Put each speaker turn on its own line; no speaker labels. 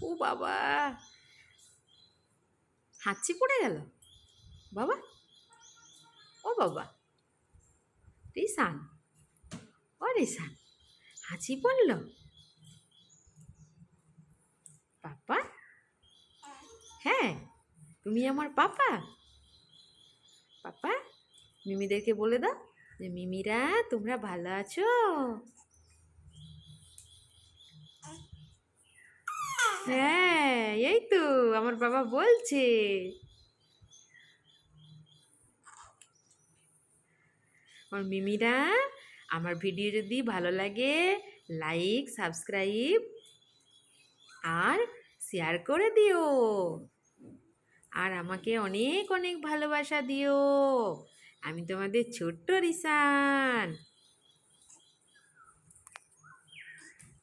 ও বাবা, হাঁচি পড়ে গেল বাবা। ও বাবা, রিসান, ও রিসান, হাঁচি পড়ল পাপা? হ্যাঁ, তুমি আমার পাপা? পাপা, মিমিদেরকে বলে দাও যে মিমিরা তোমরা ভালো আছো? হ্যাঁ, এই তো আমার বাবা বলছে। আমার মিমিরা, আমার ভিডিও যদি ভালো লাগে লাইক, সাবস্ক্রাইব আর শেয়ার করে দিও। আর আমাকে অনেক অনেক ভালোবাসা দিও। আমি তোমাদের ছোট্ট রিসান।